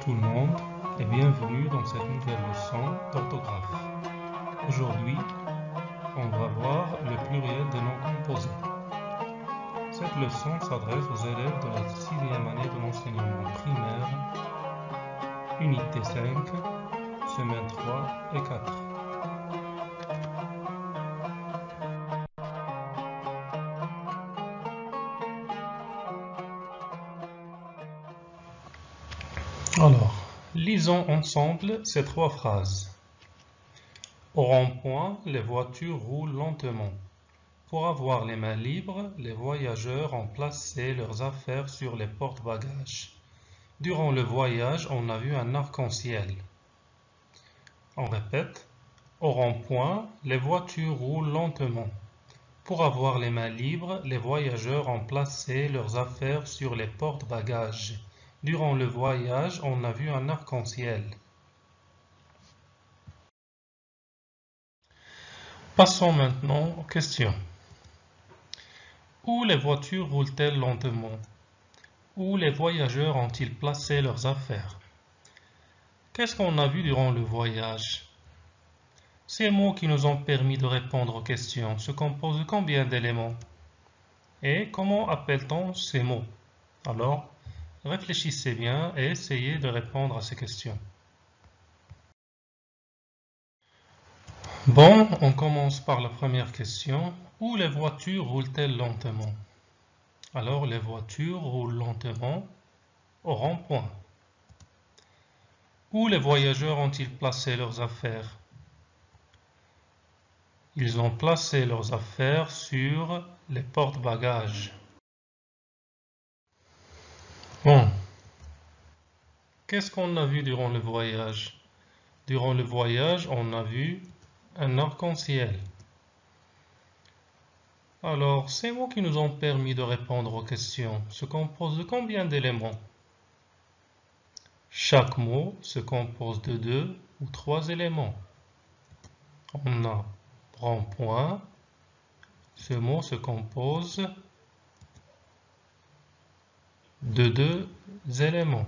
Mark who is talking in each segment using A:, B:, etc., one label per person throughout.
A: tout le monde et bienvenue dans cette nouvelle leçon d'orthographe. Aujourd'hui, on va voir le pluriel des noms composés. Cette leçon s'adresse aux élèves de la 6e année de l'enseignement primaire, unité 5, semaine 3 et 4. Alors, lisons ensemble ces trois phrases. Au rond-point, les voitures roulent lentement. Pour avoir les mains libres, les voyageurs ont placé leurs affaires sur les porte-bagages. Durant le voyage, on a vu un arc-en-ciel. On répète. Au rond-point, les voitures roulent lentement. Pour avoir les mains libres, les voyageurs ont placé leurs affaires sur les porte-bagages. Durant le voyage, on a vu un arc-en-ciel. Passons maintenant aux questions. Où les voitures roulent-elles lentement? Où les voyageurs ont-ils placé leurs affaires? Qu'est-ce qu'on a vu durant le voyage? Ces mots qui nous ont permis de répondre aux questions se composent de combien d'éléments? Et comment appelle-t-on ces mots? Alors, réfléchissez bien et essayez de répondre à ces questions. Bon, on commence par la première question. Où les voitures roulent-elles lentement? Alors, les voitures roulent lentement au rond-point. Où les voyageurs ont-ils placé leurs affaires? Ils ont placé leurs affaires sur les porte-bagages. Bon. Qu'est-ce qu'on a vu durant le voyage? Durant le voyage, on a vu un arc-en-ciel. Alors, ces mots qui nous ont permis de répondre aux questions se composent de combien d'éléments? Chaque mot se compose de 2 ou 3 éléments. On a rond-point. Ce mot se compose de 2 éléments.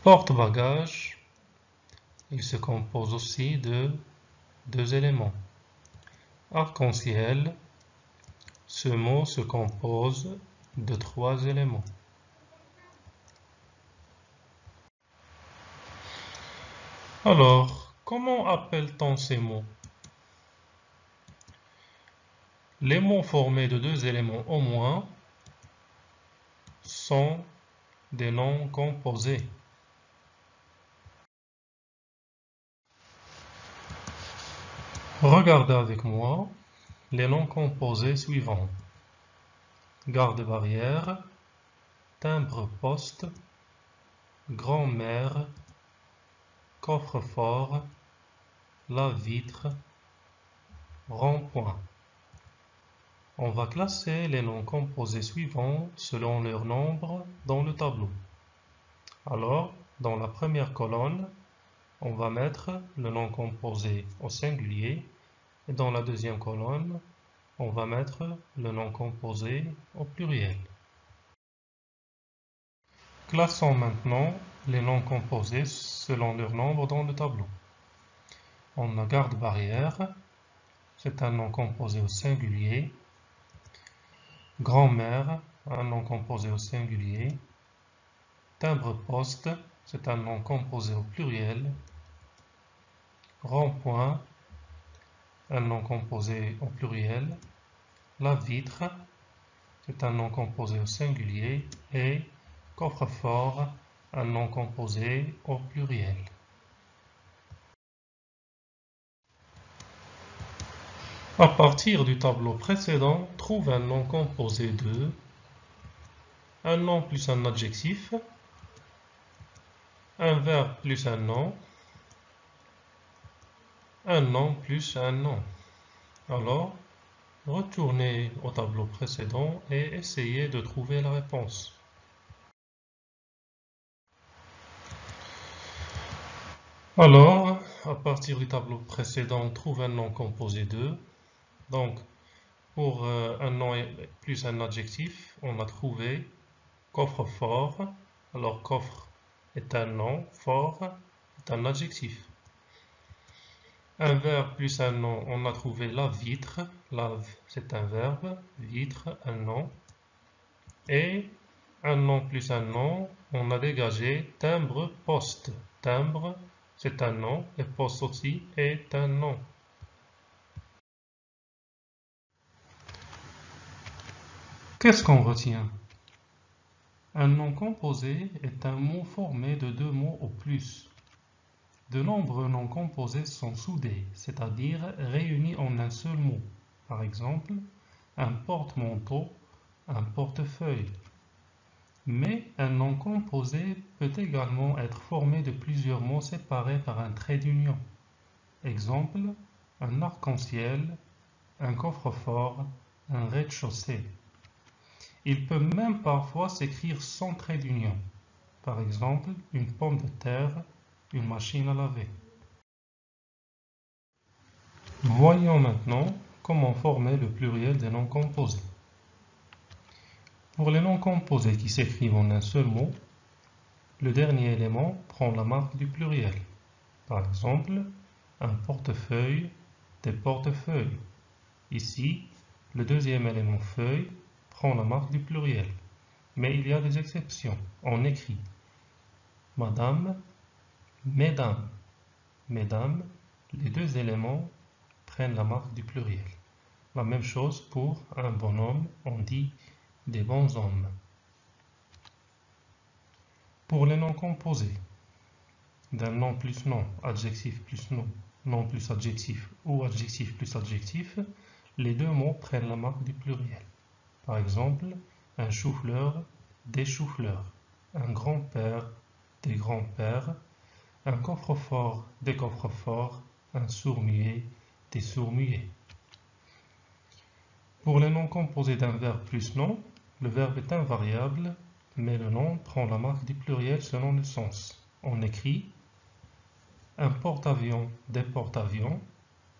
A: Porte-bagages, il se compose aussi de 2 éléments. Arc-en-ciel, ce mot se compose de 3 éléments. Alors, comment appelle-t-on ces mots? Les mots formés de 2 éléments au moins sont des noms composés. Regardez avec moi les noms composés suivants. Garde-barrière, timbre-poste, grand-mère, coffre-fort, lave-vitre, rond-point. On va classer les noms composés suivants selon leur nombre dans le tableau. Alors, dans la première colonne, on va mettre le nom composé au singulier et dans la deuxième colonne, on va mettre le nom composé au pluriel. Classons maintenant les noms composés selon leur nombre dans le tableau. On a garde-barrière, c'est un nom composé au singulier. Grand-mère, un nom composé au singulier. Timbre-poste, c'est un nom composé au pluriel. Rond-point, un nom composé au pluriel. Lave-vitre, c'est un nom composé au singulier. Et coffre-fort, un nom composé au pluriel. À partir du tableau précédent, trouve un nom composé de un nom plus un adjectif, un verbe plus un nom plus un nom. Alors, retournez au tableau précédent et essayez de trouver la réponse. Alors, à partir du tableau précédent, on trouve un nom composé de. Donc, pour un nom plus un adjectif, on a trouvé Coffre-fort. Alors coffre est un nom, fort est un adjectif. Un verbe plus un nom, on a trouvé lave-vitre. Lave, c'est un verbe. Vitre, un nom. Et un nom plus un nom, on a dégagé timbre, poste. Timbre, c'est un nom. Et poste aussi est un nom. Qu'est-ce qu'on retient? Un nom composé est un mot formé de deux mots ou plus. De nombreux noms composés sont soudés, c'est-à-dire réunis en un seul mot. Par exemple, un porte-manteau, un portefeuille. Mais un nom composé peut également être formé de plusieurs mots séparés par un trait d'union. Exemple, un arc-en-ciel, un coffre-fort, un rez-de-chaussée. Il peut même parfois s'écrire sans trait d'union. Par exemple, une pomme de terre, une machine à laver. Voyons maintenant comment former le pluriel des noms composés. Pour les noms composés qui s'écrivent en un seul mot, le dernier élément prend la marque du pluriel. Par exemple, un portefeuille, des portefeuilles. Ici, le deuxième élément feuille prend la marque du pluriel. Mais il y a des exceptions. On écrit madame, mesdames. Mesdames, les deux éléments prennent la marque du pluriel. La même chose pour un bonhomme, on dit des bons hommes. Pour les noms composés, d'un nom plus nom, adjectif plus nom, nom plus adjectif ou adjectif plus adjectif, les deux mots prennent la marque du pluriel. Par exemple, un chou-fleur, des choux-fleurs, un grand-père, des grands-pères, un coffre-fort, des coffres-forts, un sourd-muet, des sourds-muets. Pour les noms composés d'un verbe plus nom, le verbe est invariable, mais le nom prend la marque du pluriel selon le sens. On écrit un porte-avions, des porte-avions,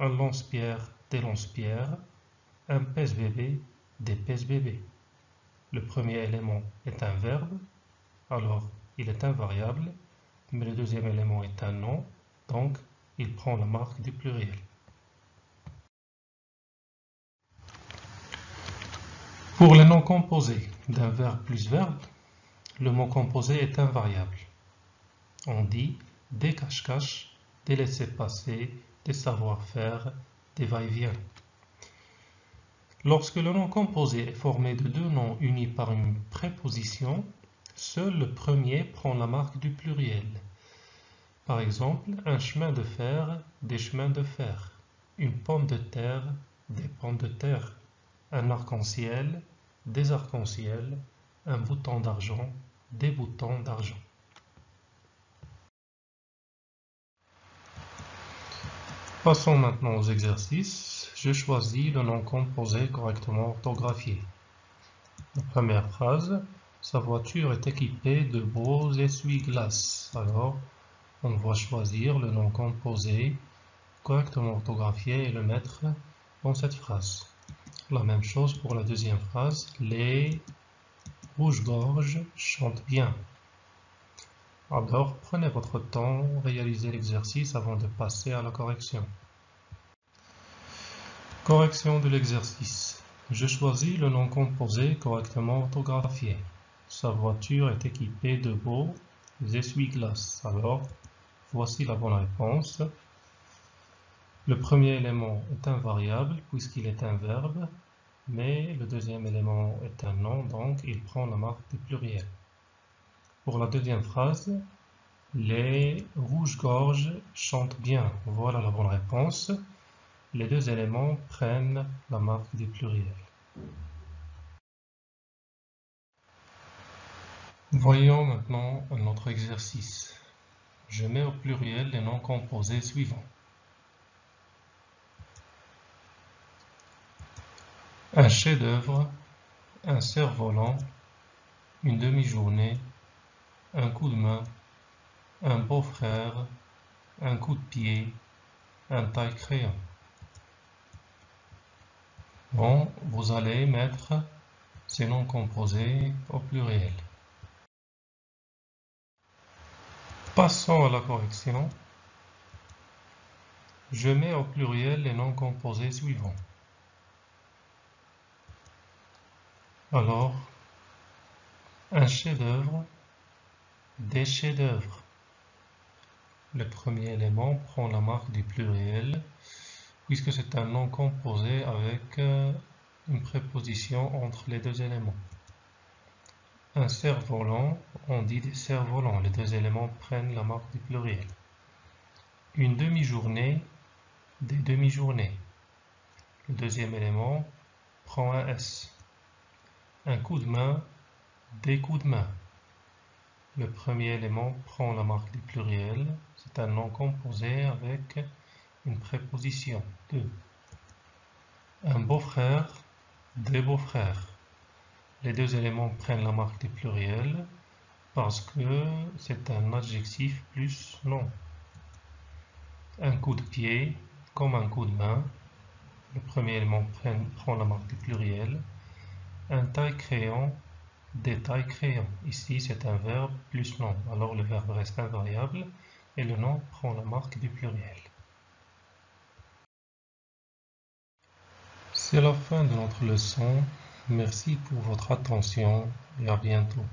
A: un lance-pierre, des lance-pierres, un pèse-bébé, des pèse-bébés. Le premier élément est un verbe, alors il est invariable, mais le deuxième élément est un nom, donc il prend la marque du pluriel. Pour les noms composés d'un verbe plus verbe, le mot composé est invariable. On dit des cache-cache, des laissez-passer, des savoir-faire, des va-et-vient. Lorsque le nom composé est formé de deux noms unis par une préposition, seul le premier prend la marque du pluriel. Par exemple, un chemin de fer, des chemins de fer, une pomme de terre, des pommes de terre, un arc-en-ciel, des arcs-en-ciel, un bouton d'argent, des boutons d'argent. Passons maintenant aux exercices. Je choisis le nom composé correctement orthographié. La première phrase, sa voiture est équipée de beaux essuie-glaces. Alors, on va choisir le nom composé correctement orthographié et le mettre dans cette phrase. La même chose pour la deuxième phrase, les rouges-gorges chantent bien. Alors, prenez votre temps, réalisez l'exercice avant de passer à la correction. Correction de l'exercice. Je choisis le nom composé correctement orthographié. Sa voiture est équipée de beaux essuie-glaces. Alors, voici la bonne réponse. Le premier élément est invariable puisqu'il est un verbe, mais le deuxième élément est un nom, donc il prend la marque du pluriel. Pour la deuxième phrase, les rouges-gorges chantent bien. Voilà la bonne réponse. Les deux éléments prennent la marque du pluriel. Voyons maintenant un autre exercice. Je mets au pluriel les noms composés suivants. Un chef-d'œuvre, un cerf-volant, une demi-journée, un coup de main, un beau-frère, un coup de pied, un taille-crayon. Bon, vous allez mettre ces noms composés au pluriel. Passons à la correction. Je mets au pluriel les noms composés suivants. Alors, un chef-d'œuvre, des chefs-d'œuvre. Le premier élément prend la marque du pluriel, puisque c'est un nom composé avec une préposition entre les deux éléments. Un cerf-volant, on dit des cerfs-volants. Les deux éléments prennent la marque du pluriel. Une demi-journée, des demi-journées. Le deuxième élément prend un S. Un coup de main, des coups de main. Le premier élément prend la marque du pluriel. C'est un nom composé avec une préposition, de. Un beau-frère, des beaux-frères. Les deux éléments prennent la marque du pluriel parce que c'est un adjectif plus nom. Un coup de pied, comme un coup de main. Le premier élément prend la marque du pluriel. Un taille-crayon, des tailles-crayons. Ici, c'est un verbe plus nom. Alors, le verbe reste invariable et le nom prend la marque du pluriel. C'est la fin de notre leçon. Merci pour votre attention et à bientôt.